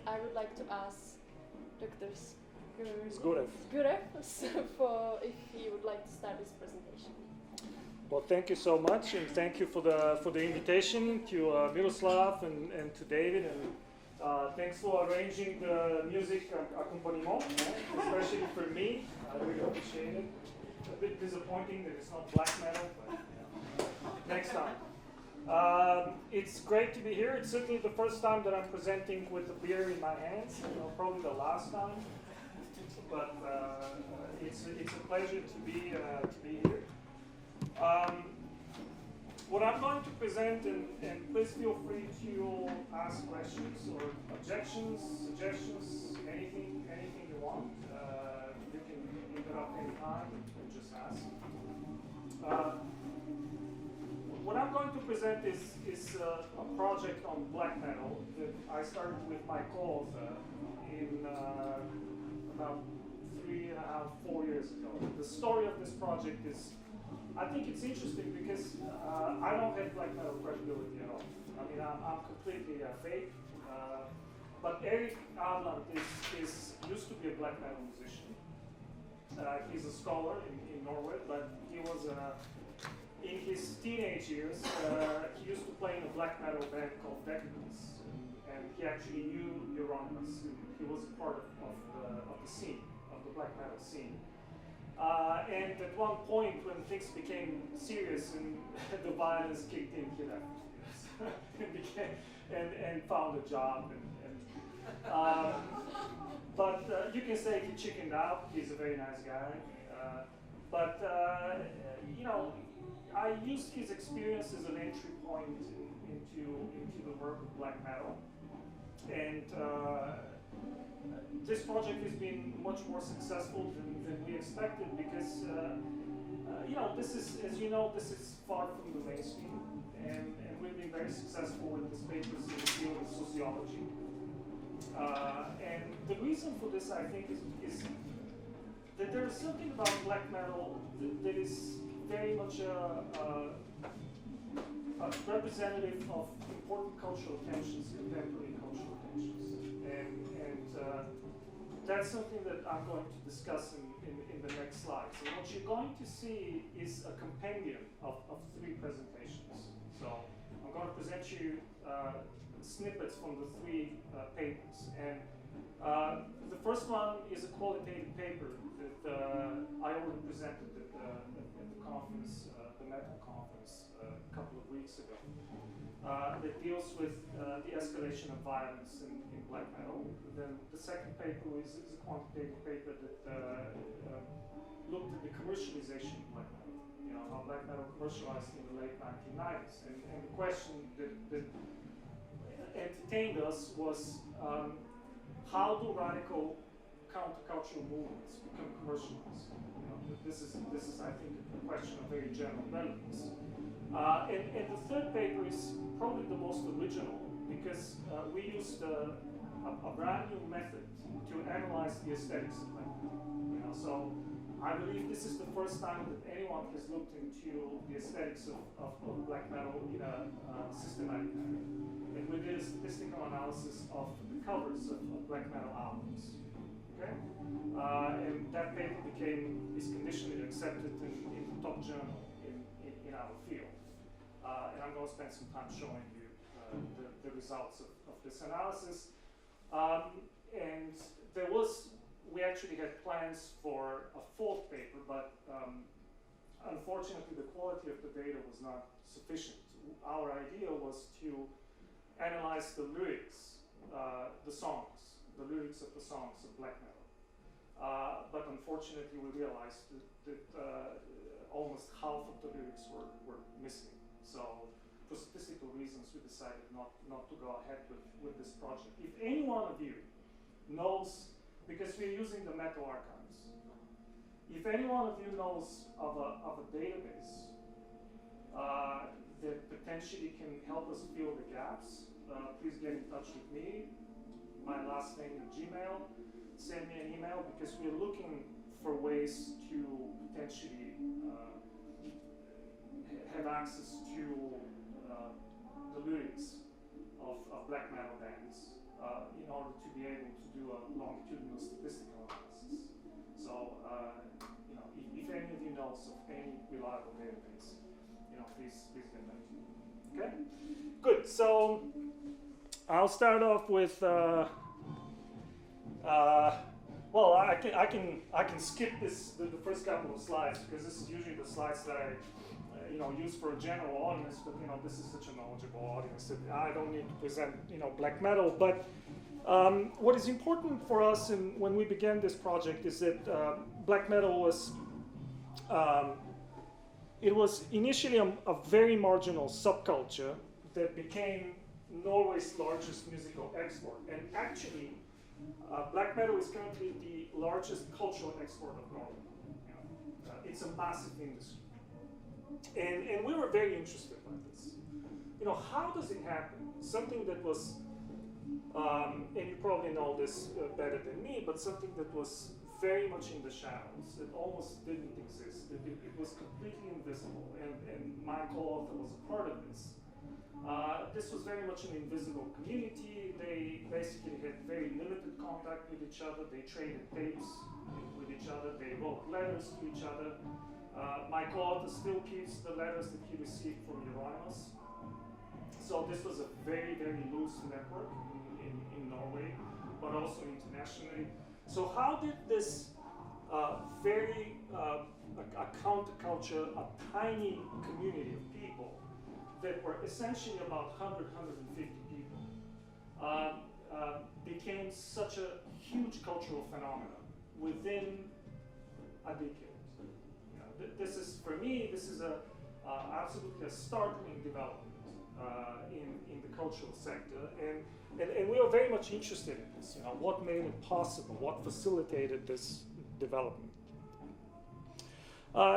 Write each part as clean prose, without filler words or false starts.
I would like to ask Dr. Sgourev. for if he would like to start his presentation. Well, thank you so much, and thank you for the invitation to Miroslav and to David, and thanks for arranging the music accompaniment, especially for me. I really appreciate it. A bit disappointing that it's not black metal, but next time. It's great to be here. It's certainly the first time that I'm presenting with a beer in my hands. Probably the last time, but it's a pleasure to be here. What I'm going to present, and please feel free to ask questions or objections, suggestions, anything you want. You can interrupt any time and just ask. What I'm going to present is a project on black metal that I started with my co-author in about 3.5, 4 years ago. The story of this project is, I think it's interesting because I don't have black metal credibility at all. I mean, I'm completely fake. But Eric Adland used to be a black metal musician. He's a scholar in Norway, but he was in his teenage years, he used to play in a black metal band called Decadence, and he actually knew Euronymous. He was a part of the scene, of the black metal scene. And at one point, when things became serious and the violence kicked in, he left and found a job. But you can say he chickened out. He's a very nice guy. But I used his experience as an entry point into the work of black metal, and this project has been much more successful than we expected because this is, as you know, this is far from the mainstream, and we've been very successful with these papers in the field of sociology. And the reason for this, I think, is that there is something about black metal that is very much a representative of important cultural tensions, contemporary cultural tensions. And that's something that I'm going to discuss in the next slides. And what you're going to see is a compendium of 3 presentations. So I'm going to present you snippets from the 3 papers. And the first one is a qualitative paper that I already presented at the conference, the metal conference, a couple of weeks ago, that deals with the escalation of violence in black metal. Then the second paper is a quantitative paper that looked at the commercialization of black metal. How black metal commercialized in the late 1990s. And the question that entertained us was, how do radical countercultural movements become commercialized? This is, I think, a question of very general relevance. And the third paper is probably the most original because we used a brand new method to analyze the aesthetics of black metal. So I believe this is the first time that anyone has looked into the aesthetics of black metal in a systematic manner. And we did a statistical analysis of the covers of black metal albums. Okay? And that paper is conditionally accepted in the top journal in our field. And I'm going to spend some time showing you the results of this analysis. And we actually had plans for a 4th paper, but unfortunately the quality of the data was not sufficient. Our idea was to analyze the lyrics, the lyrics of the songs of black metal. But unfortunately we realized that almost half of the lyrics were missing. So for statistical reasons we decided not to go ahead with this project. If any one of you knows, because we're using the metal archives, if any one of you knows of a database that potentially can help us fill the gaps, please get in touch with me. My last name is Gmail. Send me an email because we're looking for ways to potentially have access to the lyrics of black metal bands in order to be able to do a longitudinal statistical analysis. So, if any of you knows of any reliable database, please get back to me. Okay, good. So I'll start off with. Well, I can skip the first couple of slides because this is usually the slides that I use for a general audience, but this is such a knowledgeable audience that I don't need to present black metal. But what is important for us when we began this project is that black metal was it was initially a very marginal subculture that became Norway's largest musical export, and actually black metal is currently the largest cultural export of Norway. It's a massive industry. And we were very interested by this. How does it happen? Something that was, and you probably know this better than me, but something that was very much in the shadows, it almost didn't exist. It was completely invisible, and my co-author was a part of this. This was very much an invisible community. They basically had very limited contact with each other. They traded tapes with each other. They wrote letters to each other. My co-author still keeps the letters that he received from Euronymous. So this was a very, very loose network in Norway, but also internationally. So how did this a counterculture, a tiny community of people that were essentially about 100, 150 people, became such a huge cultural phenomenon within a decade? This is, for me, this is absolutely a startling development in the cultural sector, and we are very much interested in this. What made it possible? What facilitated this development?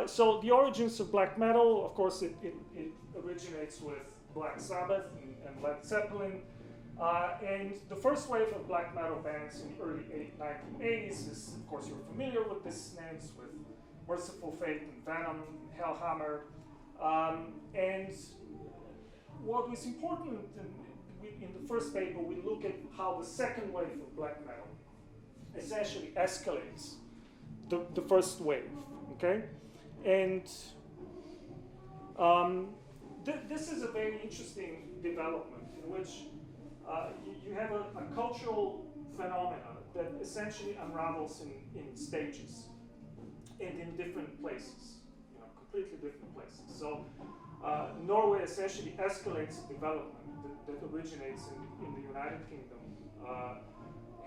So the origins of black metal, of course, it originates with Black Sabbath and Led Zeppelin. And the first wave of black metal bands in the early 1980s is, of course, you're familiar with these names, with Merciful Fate and Venom, Hellhammer. And what is important in the first paper, we look at how the second wave of black metal essentially escalates the first wave, okay? And this is a very interesting development in which you have a cultural phenomena that essentially unravels in stages and in different places, completely different places. So Norway essentially escalates a development that originates in the United Kingdom,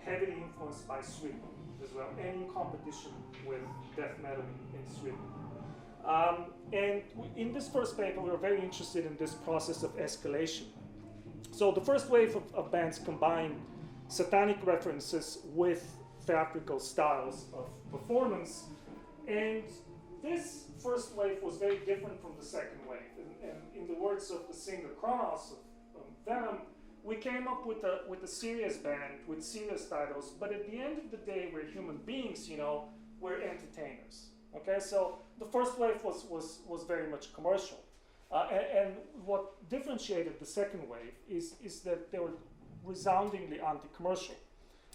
heavily influenced by Sweden as well, and in competition with death metal in Sweden. And in this first paper, we were very interested in this process of escalation. So the first wave of bands combined satanic references with theatrical styles of performance. And this first wave was very different from the second wave. And in the words of the singer Kronos of Venom, we came up with a serious band with serious titles, but at the end of the day, we're human beings, we're entertainers. Okay, so the first wave was very much commercial. And what differentiated the second wave is that they were resoundingly anti-commercial.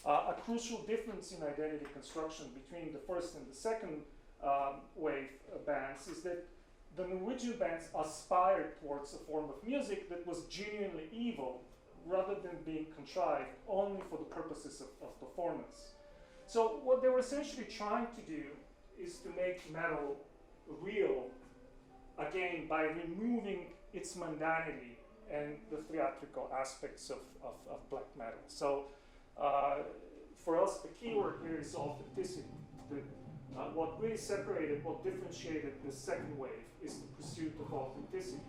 A crucial difference in identity construction between the first and the second wave bands is that the Norwegian bands aspired towards a form of music that was genuinely evil rather than being contrived only for the purposes of performance. So what they were essentially trying to do is to make metal real again by removing its mundanity and the theatrical aspects of black metal. So for us, the keyword here is authenticity. What really separated, what differentiated the second wave is the pursuit of authenticity.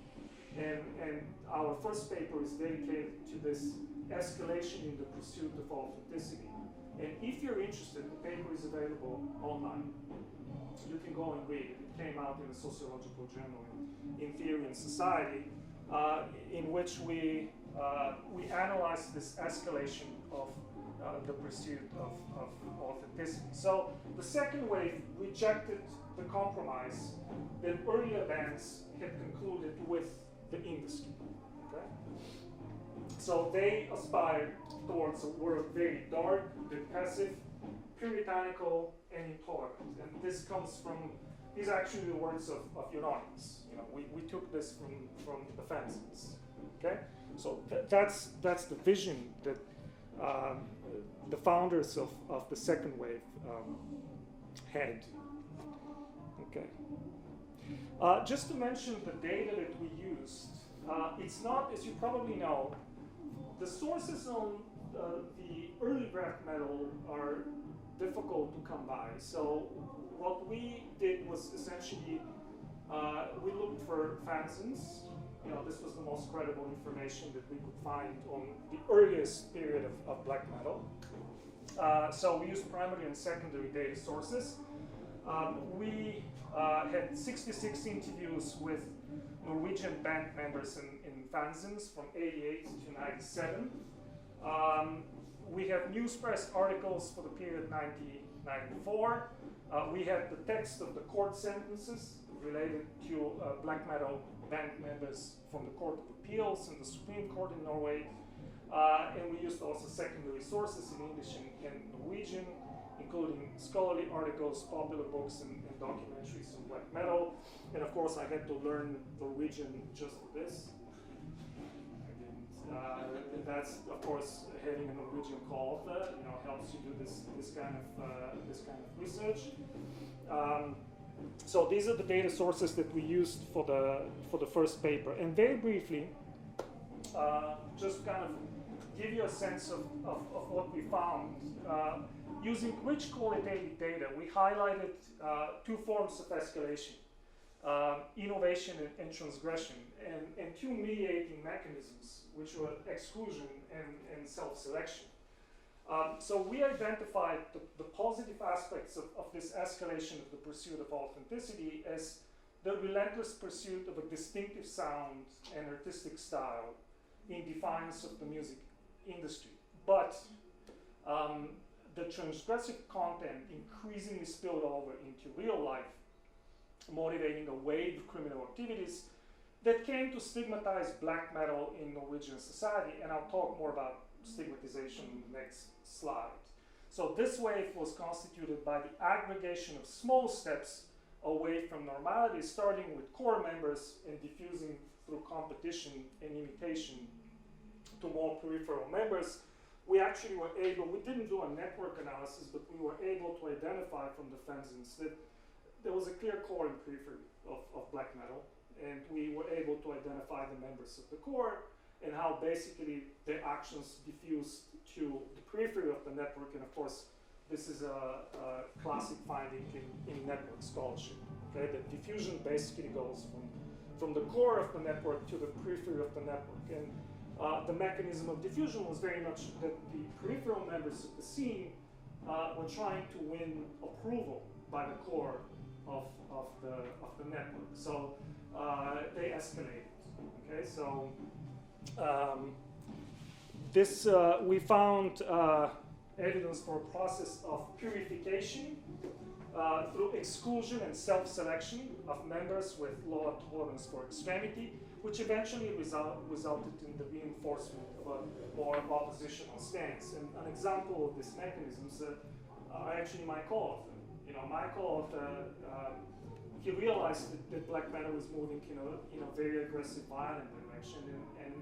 And our first paper is dedicated to this escalation in the pursuit of authenticity. And if you're interested, the paper is available online. You can go and read it. It came out in the Sociological Journal in Theory and Society, in which we analyzed this escalation of the pursuit of authenticity. So the second wave rejected the compromise that earlier bands had concluded with the industry. Okay? So they aspire towards a world very dark, depressive, puritanical, and intolerant. And this comes from, these are actually the words of Euronymous. You know, we took this from the fanzines. Okay? So that's the vision that the founders of the second wave had. Okay. Just to mention the data that we used, it's not, as you probably know, the sources on the early draft metal are difficult to come by. So what we did was essentially we looked for fanzines. You know, this was the most credible information that we could find on the earliest period of black metal. So we used primary and secondary data sources. We had 66 interviews with Norwegian band members in fanzines from 88 to 97. We have news press articles for the period 1994. We had the text of the court sentences related to black metal band members from the Court of Appeals and the Supreme Court in Norway. And we used also secondary sources in English and Norwegian, including scholarly articles, popular books, and documentaries on black metal. And of course, I had to learn Norwegian just for this. And that's, of course, having a Norwegian call helps you do this kind of research. So these are the data sources that we used for the first paper. And very briefly, just kind of give you a sense of what we found. Using rich qualitative data, we highlighted two forms of escalation, innovation and transgression, and two mediating mechanisms, which were exclusion and self-selection. So we identified the positive aspects of this escalation of the pursuit of authenticity as the relentless pursuit of a distinctive sound and artistic style in defiance of the music industry. But the transgressive content increasingly spilled over into real life, motivating a wave of criminal activities that came to stigmatize black metal in Norwegian society. And I'll talk more about stigmatization in the next slide. So this wave was constituted by the aggregation of small steps away from normality, starting with core members and diffusing through competition and imitation to more peripheral members. We actually were able, we didn't do a network analysis, but we were able to identify from the fanzines that there was a clear core and periphery of black metal, and we were able to identify the members of the core and how basically their actions diffused to the periphery of the network. And of course, this is a classic finding in network scholarship. Okay, the diffusion basically goes from the core of the network to the periphery of the network. And the mechanism of diffusion was very much that the peripheral members of the scene were trying to win approval by the core of the network. So they escalated. Okay, so this we found evidence for a process of purification through exclusion and self-selection of members with lower tolerance for extremity, which eventually resulted in the reinforcement of a more oppositional stance. And an example of this mechanism is actually my co-author. You know, my co-author, he realized that black metal was moving in a very aggressive, violent direction, and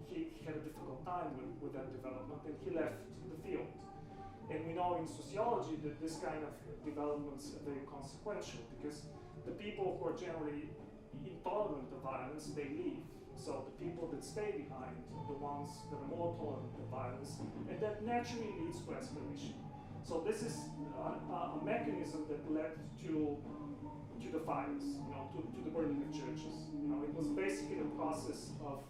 he had a difficult time with that development, and he left the field. And we know in sociology that this kind of developments are very consequential, because the people who are generally intolerant of violence, they leave. So the people that stay behind, the ones that are more tolerant of violence, and that naturally leads to escalation. So this is a mechanism that led to the fires, to the burning of churches. It was basically a process of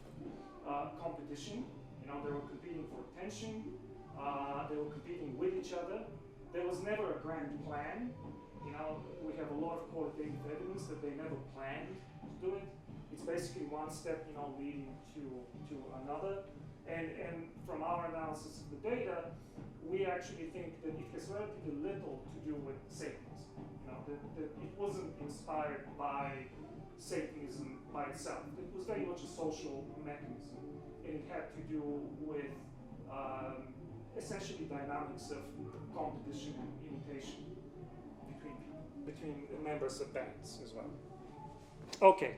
competition. They were competing for attention. They were competing with each other. There was never a grand plan. We have a lot of qualitative evidence that they never planned to do it. It's basically one step, leading to another. And from our analysis of the data, we actually think that it has relatively little to do with Satanism. That it wasn't inspired by Satanism by itself. It was very much a social mechanism. it had to do with essentially dynamics of competition and imitation between members of bands as well. Okay.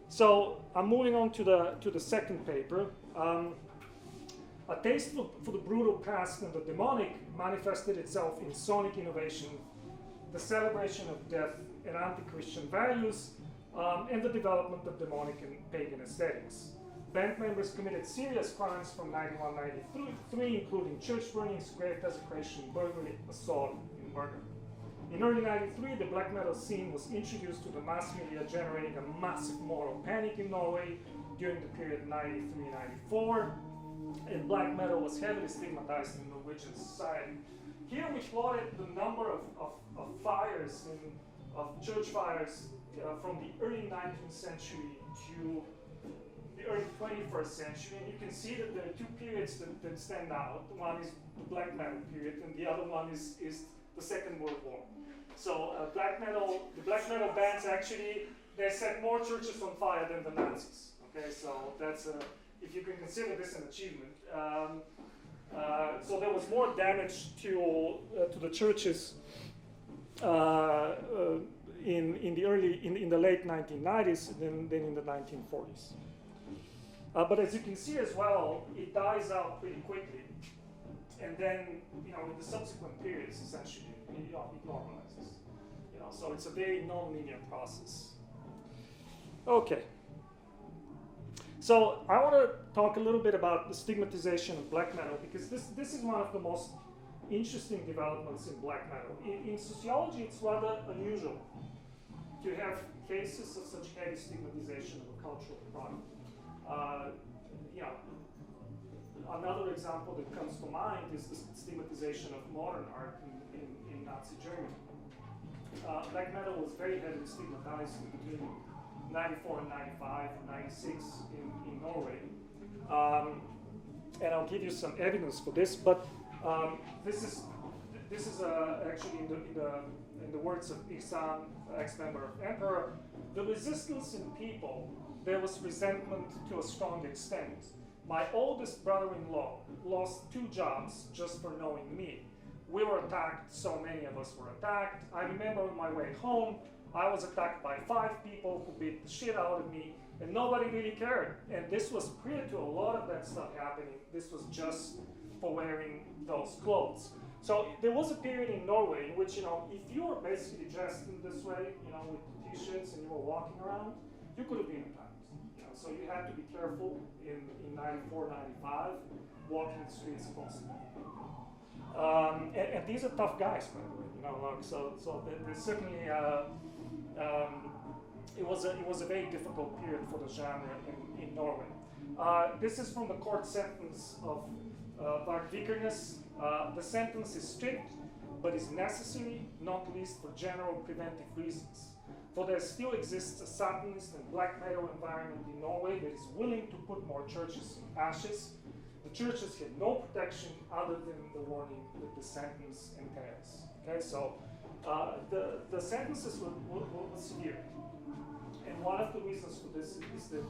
So I'm moving on to the second paper. A taste for the brutal past and the demonic manifested itself in sonic innovation, the celebration of death and anti-Christian values, and the development of demonic and pagan aesthetics. Band members committed serious crimes from 91-93, including church burnings, grave desecration, burglary, assault in Brno. In early 93, the black metal scene was introduced to the mass media, generating a massive moral panic in Norway during the period 93-94, and black metal was heavily stigmatized in Norwegian society. Here we plotted the number of fires, of church fires from the early 19th century to the early 21st century, and you can see that there are two periods that stand out. One is the black metal period, and the other one is the Second World War. So the black metal bands actually, they set more churches on fire than the Nazis. Okay, so that's if you can consider this an achievement. So there was more damage to the churches in the late 1990s than in the 1940s. But as you can see as well, it dies out pretty quickly, and then in the subsequent periods, essentially, it normalizes. So it's a very non-linear process. Okay. So I want to talk a little bit about the stigmatization of black metal, because this is one of the most interesting developments in black metal. In sociology, it's rather unusual to have cases of such heavy stigmatization of a cultural product. Another example that comes to mind is the stigmatization of modern art in Nazi Germany. Black metal was very heavily stigmatized between 94 and 95 and 96 in Norway. And I'll give you some evidence for this, but this is actually in the words of Isan, ex-member of Emperor. The resistance in people, there was resentment to a strong extent. My oldest brother-in-law lost 2 jobs just for knowing me. We were attacked, so many of us were attacked. I remember on my way home, I was attacked by 5 people who beat the shit out of me, and nobody really cared. And this was prior to a lot of that stuff happening. This was just for wearing those clothes. So there was a period in Norway in which, if you were basically dressed in this way, with T-shirts and you were walking around, you could have been attacked. So you had to be careful in 94, 95, walking the streets constantly. And these are tough guys, by the way. So there's certainly it was a very difficult period for the genre in Norway. This is from the court sentence of Bart Vikernes. The sentence is strict, but is necessary, not least for general preventive reasons. For there still exists a Satanist and black metal environment in Norway that is willing to put more churches in ashes. The churches had no protection other than the warning that the sentence entails. Okay, so the sentences were severe. And one of the reasons for this is that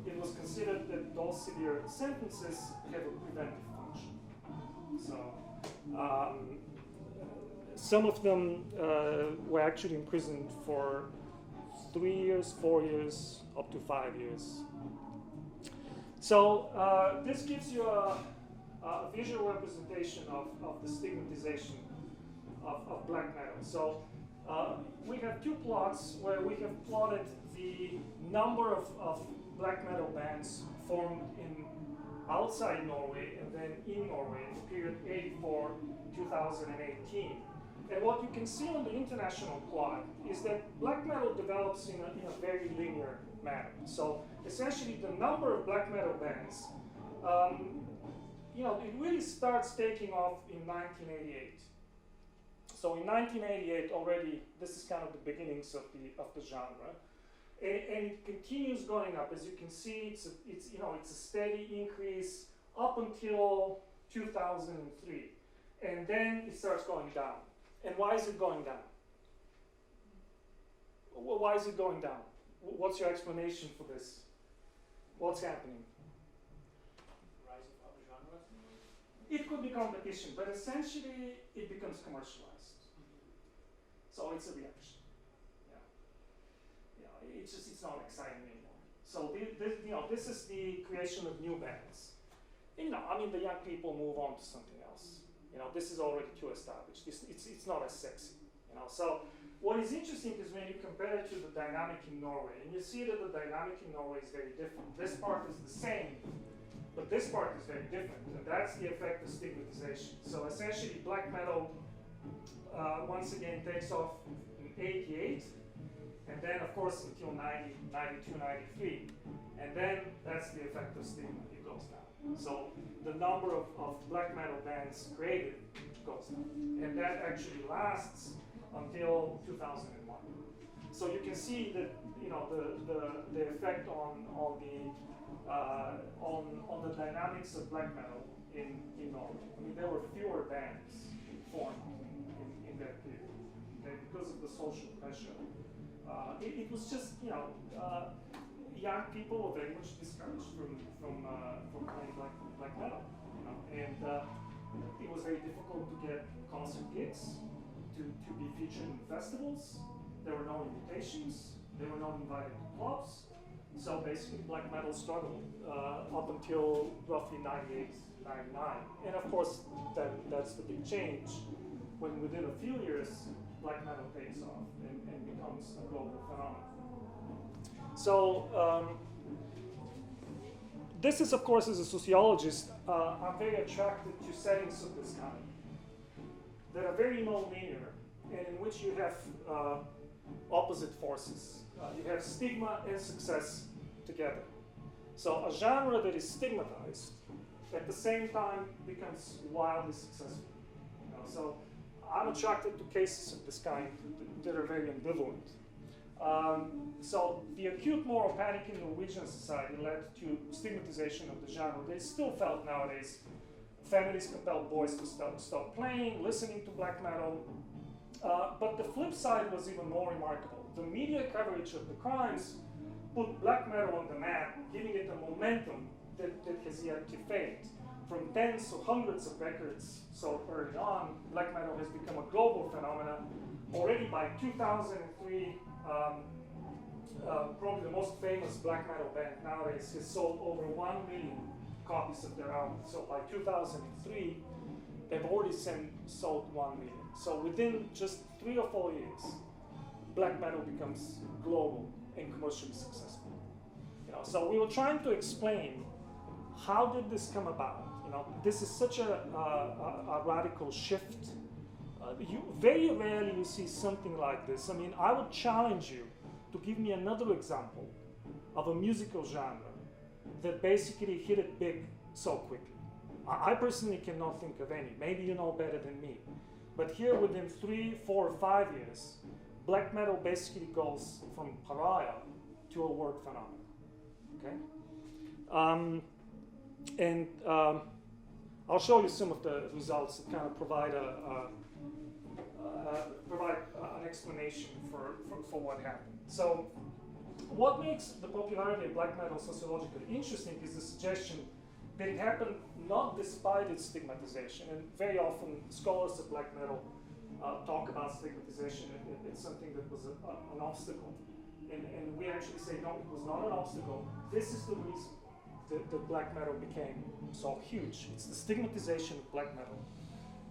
it was considered that those severe sentences have a preventive function. So some of them were actually imprisoned for 3 years, 4 years, up to 5 years. So this gives you a visual representation of the stigmatization of black metal. So we have 2 plots where we have plotted the number of black metal bands formed outside Norway and then in Norway in the period 84-2018. And what you can see on the international plot is that black metal develops in a very linear manner. So essentially the number of black metal bands, it really starts taking off in 1988. So in 1988 already, this is kind of the beginnings of the genre. And it continues going up. As you can see, it's a steady increase up until 2003. And then it starts going down. And why is it going down? Well, why is it going down? What's your explanation for this? What's happening? Rise of other genres? It could be competition, but essentially it becomes commercialized. So it's a reaction. It's not exciting anymore. So this is the creation of new bands. The young people move on to something else. This is already too established. It's not as sexy. So what is interesting is when you compare it to the dynamic in Norway, and you see that the dynamic in Norway is very different. This part is the same, but this part is very different, and that's the effect of stigmatization. So essentially, black metal once again takes off in '88, and then of course until 90, 92, 93, and then that's the effect of stigma. It goes down. So the number of black metal bands created goes down, and that actually lasts until 2001. So you can see that the effect on the dynamics of black metal in Norway. There were fewer bands formed in that period, because of the social pressure. It was just young people were very much discouraged from playing black metal, and it was very difficult to get concert gigs, to be featured in festivals. There were no invitations. They were not invited to clubs. So basically, black metal struggled up until roughly 98, 99. And of course, that's the big change when within a few years, black metal takes off and becomes a global phenomenon. So this is, of course, as a sociologist, I'm very attracted to settings of this kind that are very non-linear and in which you have opposite forces. You have stigma and success together. So a genre that is stigmatized at the same time becomes wildly successful. So I'm attracted to cases of this kind that are very ambivalent. So the acute moral panic in Norwegian society led to stigmatization of the genre. They still felt nowadays. Families compelled boys to stop playing, listening to black metal. But the flip side was even more remarkable. The media coverage of the crimes put black metal on the map, giving it a momentum that has yet to fade. From tens to hundreds of records sold early on, black metal has become a global phenomenon. Already by 2003, probably the most famous black metal band nowadays has sold over 1 million copies of their album. So by 2003, they've already sold 1 million. So within just 3 or 4 years, black metal becomes global and commercially successful. So we were trying to explain how did this come about. This is such a radical shift. Very rarely you see something like this. I would challenge you to give me another example of a musical genre that basically hit it big so quickly. I personally cannot think of any. Maybe you know better than me. But here within 3, 4, or 5 years, black metal basically goes from pariah to a world phenomenon. Okay? I'll show you some of the results that kind of provide an explanation for what happened. So what makes the popularity of black metal sociologically interesting is the suggestion that it happened not despite its stigmatization. And very often scholars of black metal talk about stigmatization. It's something that was an obstacle. And we actually say, no, it was not an obstacle. This is the reason that black metal became so huge. It's the stigmatization of black metal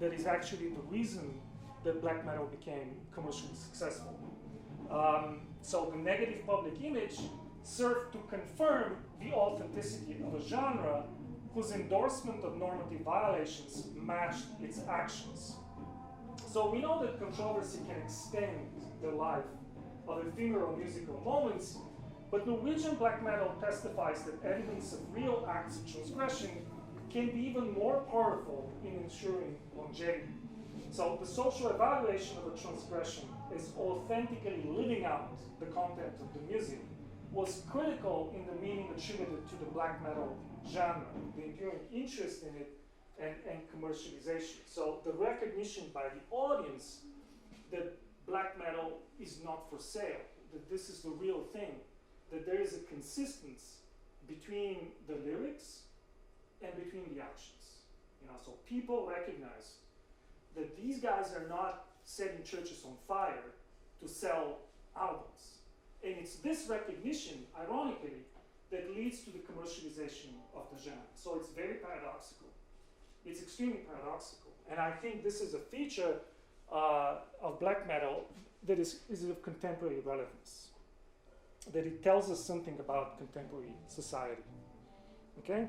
that is actually the reason that black metal became commercially successful. So the negative public image served to confirm the authenticity of a genre whose endorsement of normative violations matched its actions. So we know that controversy can extend the life of ephemeral musical moments, but Norwegian black metal testifies that evidence of real acts of transgression can be even more powerful in ensuring longevity. So the social evaluation of a transgression as authentically living out the content of the music was critical in the meaning attributed to the black metal genre, the enduring interest in it and commercialization. So the recognition by the audience that black metal is not for sale, that this is the real thing, that there is a consistence between the lyrics and between the actions. So people recognize that these guys are not setting churches on fire to sell albums. And it's this recognition, ironically, that leads to the commercialization of the genre. So it's very paradoxical. It's extremely paradoxical. And I think this is a feature of black metal that is of contemporary relevance, that it tells us something about contemporary society. Okay?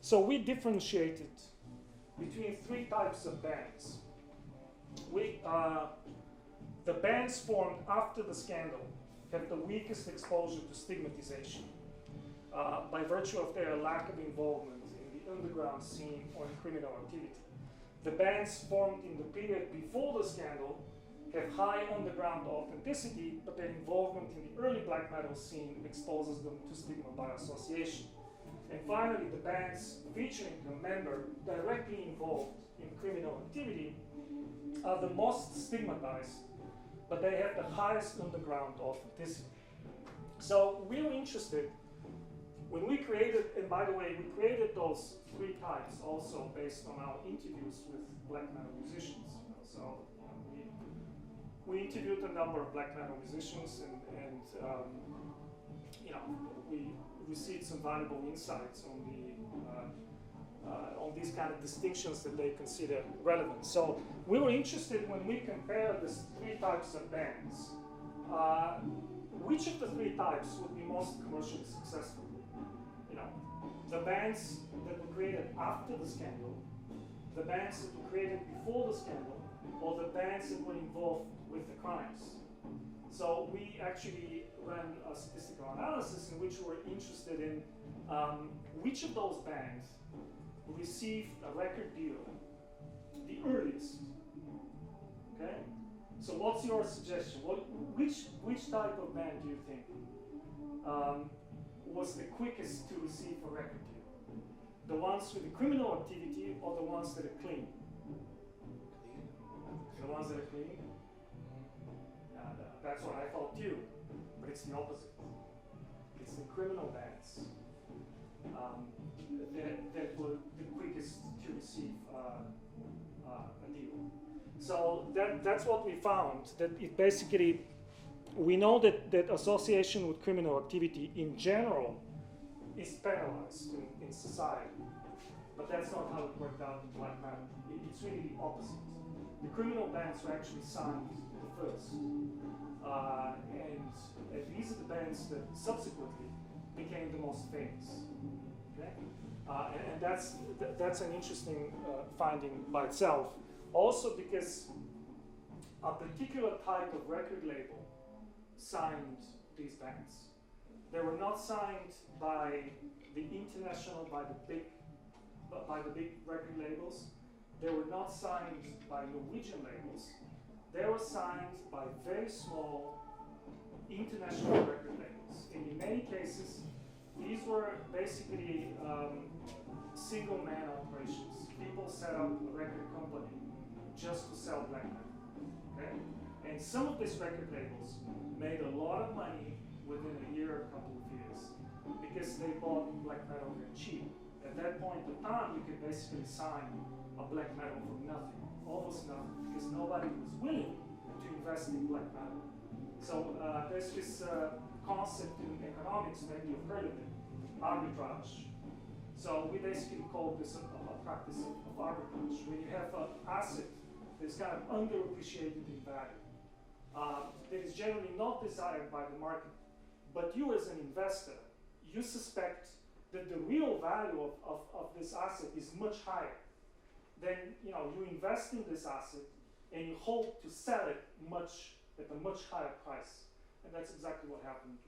So we differentiated between three types of bands. The bands formed after the scandal have the weakest exposure to stigmatization by virtue of their lack of involvement in the underground scene or in criminal activity. The bands formed in the period before the scandal have high underground authenticity, but their involvement in the early black metal scene exposes them to stigma by association. And finally, the bands featuring a member directly involved in criminal activity are the most stigmatized, but they have the highest underground authenticity. So we were interested, when we created, and by the way, we created those three types also based on our interviews with black metal musicians. So we interviewed a number of black metal musicians, and we received some valuable insights on these kind of distinctions that they consider relevant. So we were interested, when we compared these three types of bands, which of the three types would be most commercially successful? The bands that were created after the scandal, the bands that were created before the scandal, or the bands that were involved with the crimes. So we actually ran a statistical analysis in which we were interested in which of those bands received a record deal the earliest. Okay? So what's your suggestion? Which type of band do you think was the quickest to receive a record deal? The ones with the criminal activity or the ones that are clean? The ones that are clean? That's what I thought too, but it's the opposite. It's the criminal bands that were the quickest to receive a deal. So that's what we found, that it basically, we know that association with criminal activity in general is penalized in society, but that's not how it worked out in black metal. It's really the opposite. The criminal bands were actually signed the first. And these are the bands that subsequently became the most famous. Okay? And that's an interesting finding by itself. Also because a particular type of record label signed these bands. They were not signed by the international, by the big record labels. They were not signed by Norwegian labels. They were signed by very small international record labels. And in many cases, these were basically single-man operations. People set up a record company just to sell black metal. Okay? And some of these record labels made a lot of money within a year or a couple of years because they bought black metal very cheap. At that point in time, you could basically sign a black metal for nothing, almost nothing, because nobody was willing to invest in black metal. So there's this concept in economics, maybe you've heard of it, arbitrage. So we basically call this a practice of arbitrage, where you have an asset that's kind of underappreciated in value, that is generally not desired by the market. But you as an investor, you suspect that the real value of this asset is much higher. Then you invest in this asset and you hope to sell it at a much higher price. And that's exactly what happened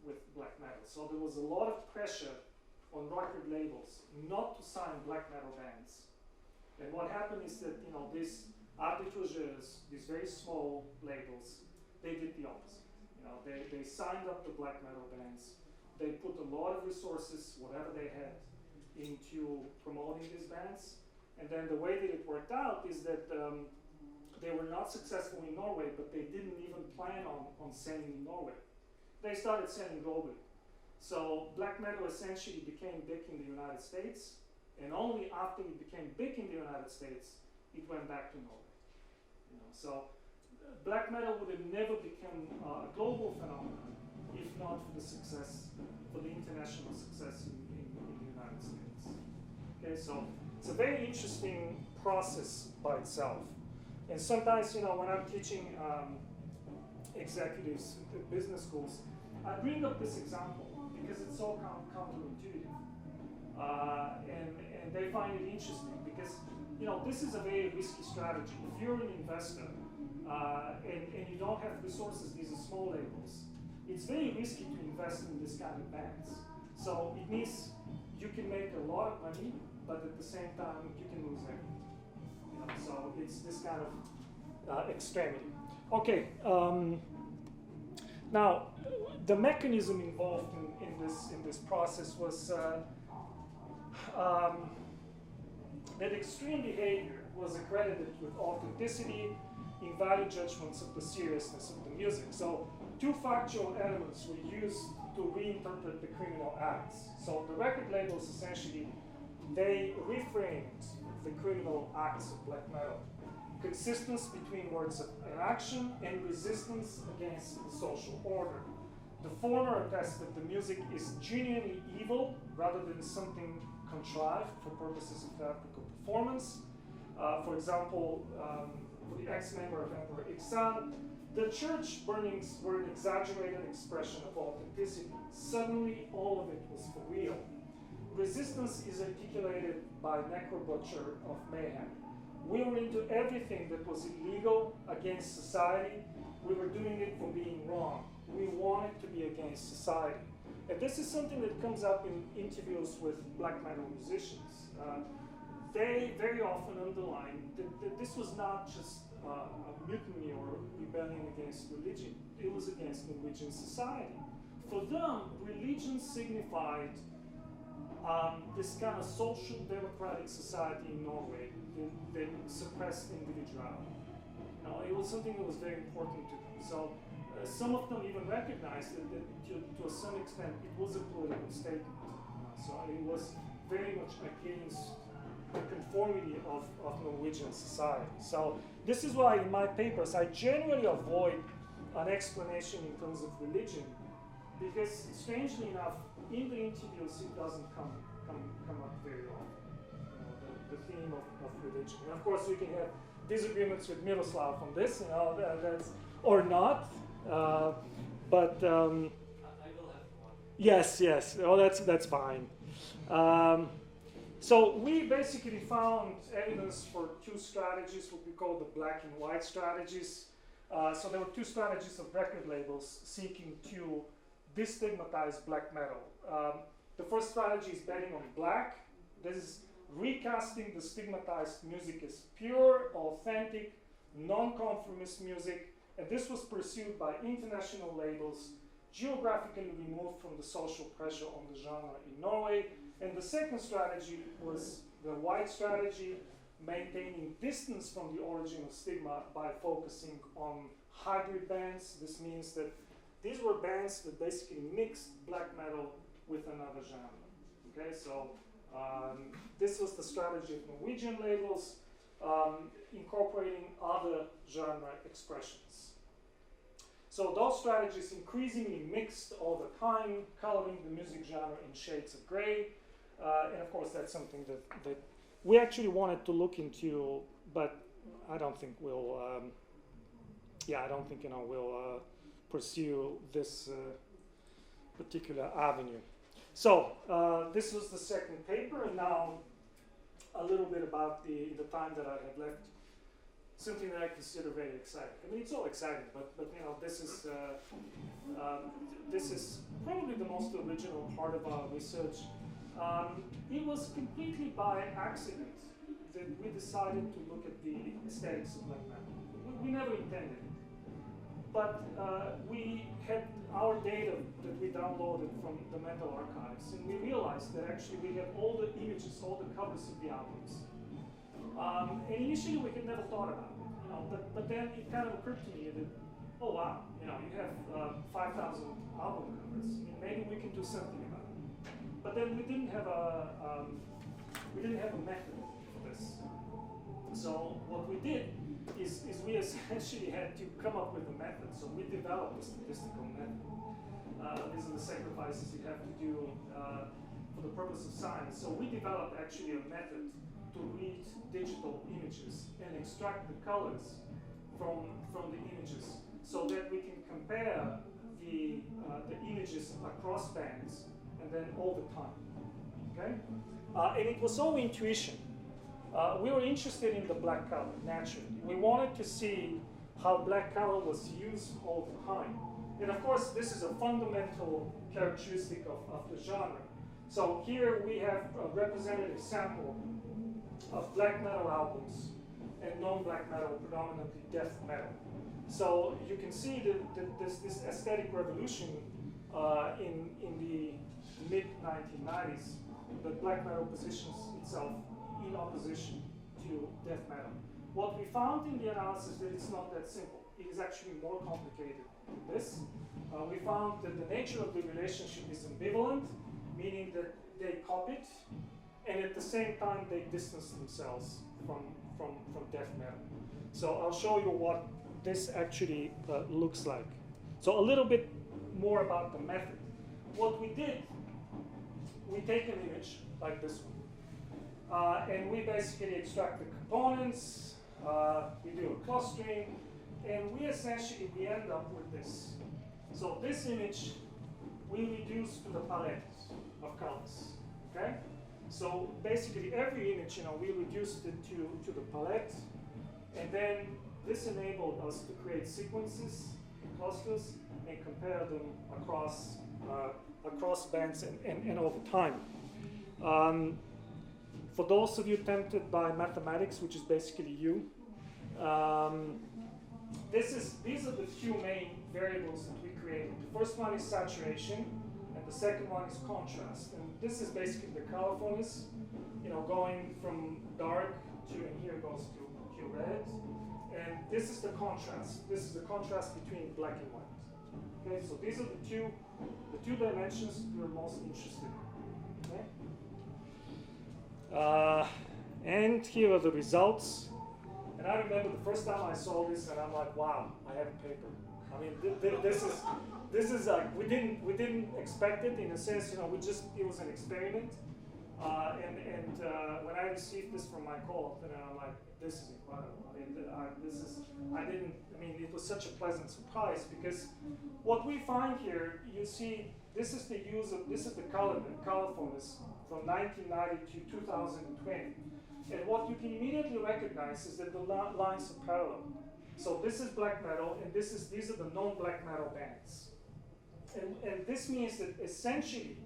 with black metal. So there was a lot of pressure on record labels not to sign black metal bands. And what happened is that these arbitrageurs, these very small labels, they did the opposite. They signed up the black metal bands. They put a lot of resources, whatever they had, into promoting these bands. And then the way that it worked out is that they were not successful in Norway, but they didn't even plan on selling in Norway. They started selling globally. So black metal essentially became big in the United States, and only after it became big in the United States, it went back to Norway. So black metal would have never become a global phenomenon if not for the success, for the international success in the United States. Okay, so it's a very interesting process by itself. And sometimes, when I'm teaching executives at business schools, I bring up this example because it's so counterintuitive. And they find it interesting because, this is a very risky strategy. If you're an investor and you don't have resources, these are small labels, it's very risky to invest in this kind of bands. So it means you can make a lot of money, but at the same time, you can lose everything. So it's this kind of extremity. Okay. Now, the mechanism involved in this process was that extreme behavior was accredited with authenticity in value judgments of the seriousness of the music. So two factual elements were used to reinterpret the criminal acts. So the record labels essentially, they reframed the criminal acts of black metal. Consistency between words of action and resistance against the social order. The former attests that the music is genuinely evil rather than something contrived for purposes of theatrical performance. For example, for the ex-member of Emperor Iksan, the church burnings were an exaggerated expression of authenticity. Suddenly, all of it was for real. Resistance is articulated by Necrobutcher of Mayhem. We were into everything that was illegal against society. We were doing it for being wrong. We wanted to be against society. And this is something that comes up in interviews with black metal musicians. They very often underline that this was not just a mutiny or rebellion against religion. It was against Norwegian society. For them, religion signified this kind of social democratic society in Norway that suppressed individuality. It was something that was very important to them. So some of them even recognized that to some extent it was a political statement. So it was very much against the conformity of Norwegian society. So this is why in my papers I generally avoid an explanation in terms of religion, because strangely enough, in the interviews it doesn't come up very often. The theme of religion. And of course we can have disagreements with Miroslav on this, that's or not. But I will have one. yes. Oh, that's fine. So we basically found evidence for two strategies, what we call the black and white strategies. So there were two strategies of record labels seeking to destigmatize black metal. The first strategy is betting on black. This is recasting the stigmatized music as pure, authentic, non-conformist music, and this was pursued by international labels, geographically removed from the social pressure on the genre in Norway. And the second strategy was the white strategy, maintaining distance from the origin of stigma by focusing on hybrid bands. This means that these were bands that basically mixed black metal with another genre. Okay, so this was the strategy of Norwegian labels, incorporating other genre expressions. So those strategies increasingly mixed all the time, coloring the music genre in shades of gray. And of course, that's something that we actually wanted to look into, but I don't think we'll, we'll pursue this particular avenue. So this was the second paper, and now a little bit about the time that I had left. Something that I consider very exciting. I mean, it's all exciting, but this is probably the most original part of our research. It was completely by accident that we decided to look at the aesthetics of black metal. We never intended it, but we had our data that we downloaded from the metal archives, and we realized that actually we had all the images, all the covers of the albums. And initially we had never thought about it, but then it kind of occurred to me that oh wow, you know, you have 5,000 album covers. I mean, maybe we can do something about it. But then we didn't have a method for this. So what we did is we essentially had to come up with a method. So we developed a statistical method. These are the sacrifices you have to do for the purpose of science. So we developed actually a method to read digital images and extract the colors from the images, so that we can compare the images across bands and then over time. Okay, and it was all intuition. We were interested in the black color naturally. We wanted to see how black color was used over time. And of course, this is a fundamental characteristic of the genre. So here we have a representative sample of black metal albums and non-black metal, predominantly death metal. So you can see that this aesthetic revolution in the mid-1990s, that black metal positions itself in opposition to death metal. What we found in the analysis is that it's not that simple. It is actually more complicated than this. We found that the nature of the relationship is ambivalent, meaning that they copied, and at the same time they distance themselves from death metal. So I'll show you what this actually looks like. So a little bit more about the method. What we did, we take an image like this one, and we basically extract the components, we do a clustering, and we end up with this. So this image we reduce to the palette of colors. Okay? So basically every image, we reduced it to the palette, and then this enabled us to create sequences, clusters, and compare them across bands and over time. For those of you tempted by mathematics, which is basically you, these are the two main variables that we created. The first one is saturation, and the second one is contrast. And this is basically the colorfulness, going from dark to, and here goes to red. And this is the contrast. This is the contrast between black and white. Okay, so these are the two dimensions we're most interested in. Okay? And here are the results. And I remember the first time I saw this, and I'm like, wow, I have a paper. I mean, this is like we didn't expect it in a sense. It was an experiment. And when I received this from my co-op, then I'm like, this is incredible. I mean, it was such a pleasant surprise, because what we find here, you see, this is the colorfulness from 1990 to 2020. And what you can immediately recognize is that the lines are parallel. So this is black metal, and these are the non-black metal bands. And this means that essentially,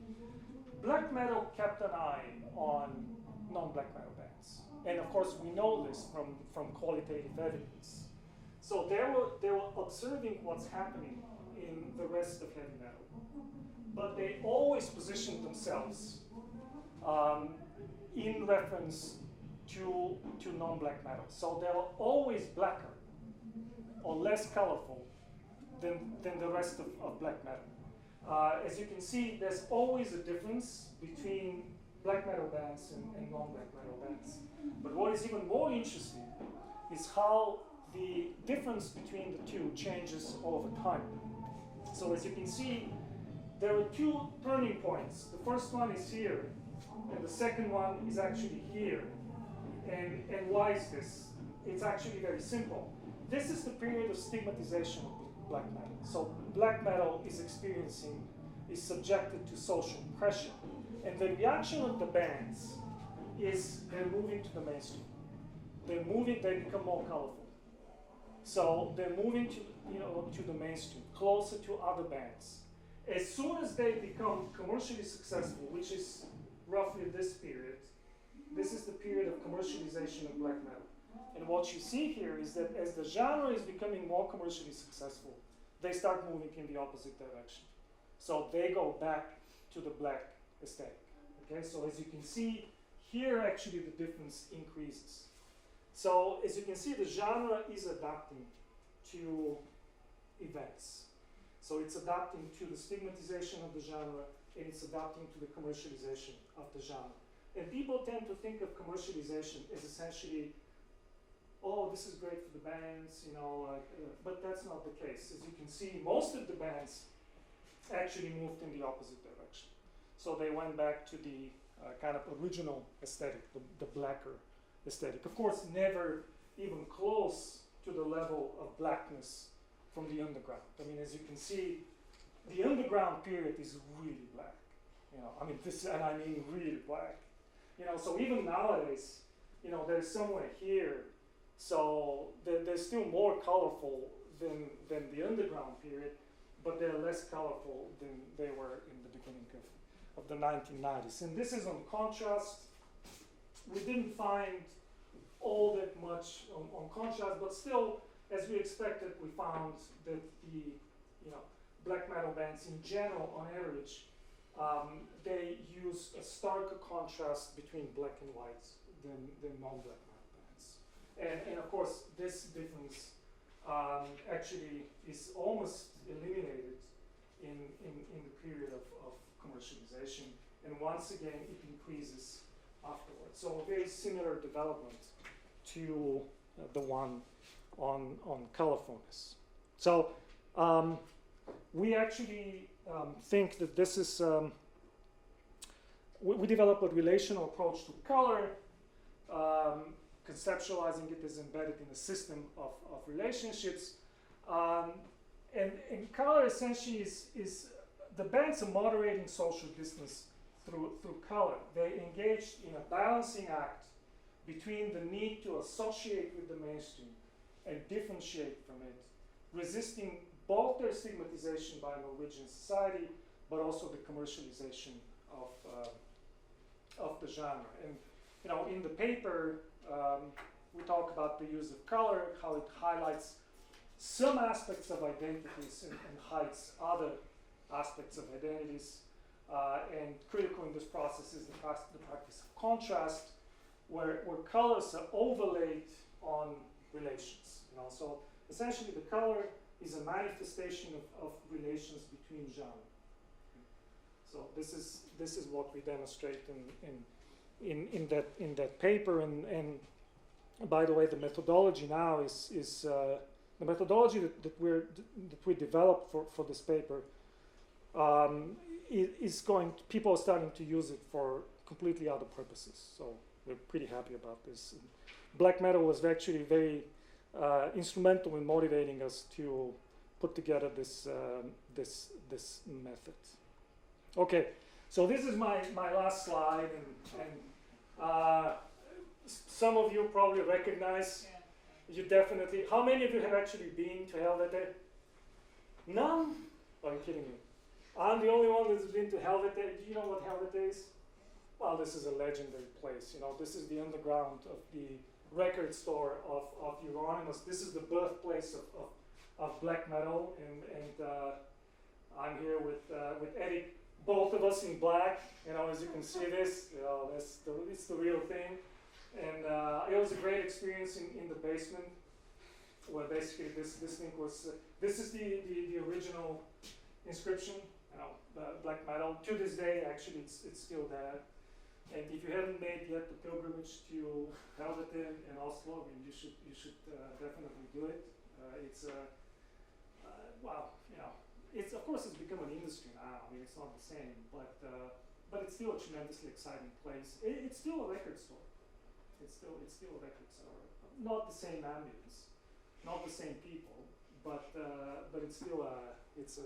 black metal kept an eye on non-black metal bands. And of course, we know this from qualitative evidence. So they were observing what's happening in the rest of heavy metal. But they always positioned themselves in reference to non-black metal. So they were always blacker or less colorful than the rest of black metal. As you can see, there's always a difference between black metal bands and non-black metal bands. But what is even more interesting is how the difference between the two changes over time. So as you can see, there are two turning points. The first one is here, and the second one is actually here. And why is this? It's actually very simple. This is the period of stigmatization of black metal. So black metal is subjected to social pressure. And the reaction of the bands is they're moving to the mainstream. They become more colorful. So they're moving to the mainstream, closer to other bands. As soon as they become commercially successful, which is roughly this period, this is the period of commercialization of black metal. And what you see here is that as the genre is becoming more commercially successful, they start moving in the opposite direction. So they go back to the black aesthetic. Okay, so as you can see, here actually the difference increases. So as you can see, the genre is adapting to events. So it's adapting to the stigmatization of the genre, and it's adapting to the commercialization of the genre. And people tend to think of commercialization as essentially, oh, this is great for the bands, you know, but that's not the case. As you can see, most of the bands actually moved in the opposite direction. So they went back to the kind of original aesthetic, the blacker aesthetic. Of course, never even close to the level of blackness from the underground. I mean, as you can see, the underground period is really black. You know, I mean, and I mean really black. You know, so even nowadays, you know, there's somewhere here, so they're still more colorful than the underground period, but they're less colorful than they were in the beginning of the 1990s. And this is on contrast. We didn't find all that much on contrast, but still, as we expected, we found that the, you know, black metal bands in general, on average, they use a starker contrast between black and white than non-black metal bands. And of course, this difference actually is almost eliminated in the period of commercialization. And once again, it increases afterwards. So a very similar development to the one on colorfulness. So we actually think that this is, we develop a relational approach to color, conceptualizing it as embedded in a system of relationships. And color essentially is the bands are moderating social distance through color. They engaged in a balancing act between the need to associate with the mainstream and differentiate from it, resisting both their stigmatization by Norwegian society, but also the commercialization of the genre. And you know, in the paper, we talk about the use of color, how it highlights some aspects of identities and hides other aspects of identities. And critical in this process is the practice of contrast, where colors are overlaid on relations. You know, so essentially, the color is a manifestation of relations between genres. So this is what we demonstrate in that paper. And by the way, the methodology now is the methodology that we developed for this paper is people are starting to use it for completely other purposes. So we're pretty happy about this. And black metal was actually very instrumental in motivating us to put together this method. Okay, so this is my last slide, and some of you probably recognize. You definitely. How many of you have actually been to Helvete? None? Are you kidding me? I'm the only one that's been to Helvete. Do you know what Helvete is? Well, this is a legendary place. You know, this is the underground of the record store of Euronymous. This is the birthplace of black metal, and I'm here with Eddie. Both of us in black. You know, as you can see this, you know, it's the real thing. And it was a great experience in the basement, where basically this thing was. This is the original inscription. You know, black metal. To this day, actually, it's still there. And if you haven't made yet the pilgrimage to Helvete and Oslo, I mean, you should definitely do it. It's well, you know, it's of course it's become an industry now. I mean, it's not the same, but it's still a tremendously exciting place. It's still a record store. It's still a record store. Not the same ambience, not the same people, but it's still it's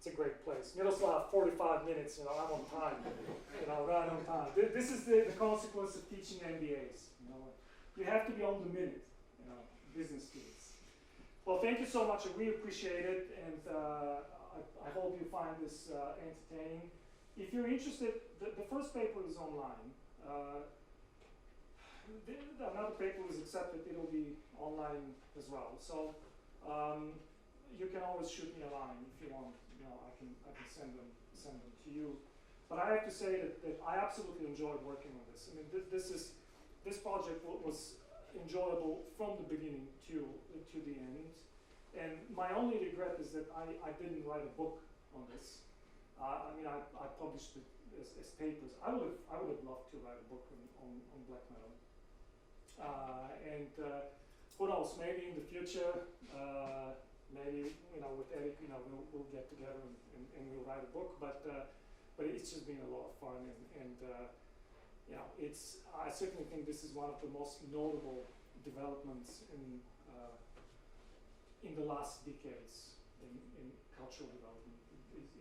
a great place. Miroslav, 45 minutes. You know, I'm on time. You know, right on time. This is the consequence of teaching MBAs. You know, you have to be on the minute. You know, business students. Well, thank you so much. I really appreciate it, and I hope you find this entertaining. If you're interested, the first paper is online. Another paper is accepted. It'll be online as well. So you can always shoot me a line if you want. You know, I can send them to you. But I have to say that I absolutely enjoyed working on this. I mean, this project was enjoyable from the beginning to the end, And my only regret is that I didn't write a book on this. I mean, I published it as papers. I would have loved to write a book on black metal. And who knows? Maybe in the future, maybe with Eric, we'll get together and we'll write a book. But it's just been a lot of fun, and I certainly think this is one of the most notable developments in the last decades in cultural development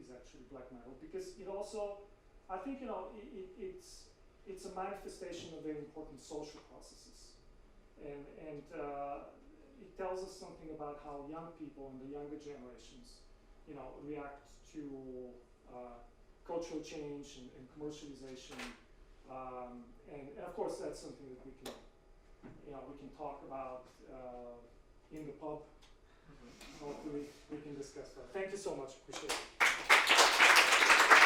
is actually black metal, because it also, I think, it's a manifestation of very important social processes, and it tells us something about how young people and the younger generations, react to cultural change and commercialization, and of course that's something that we can talk about in the pub. Hopefully we can discuss that. Thank you so much. Appreciate it.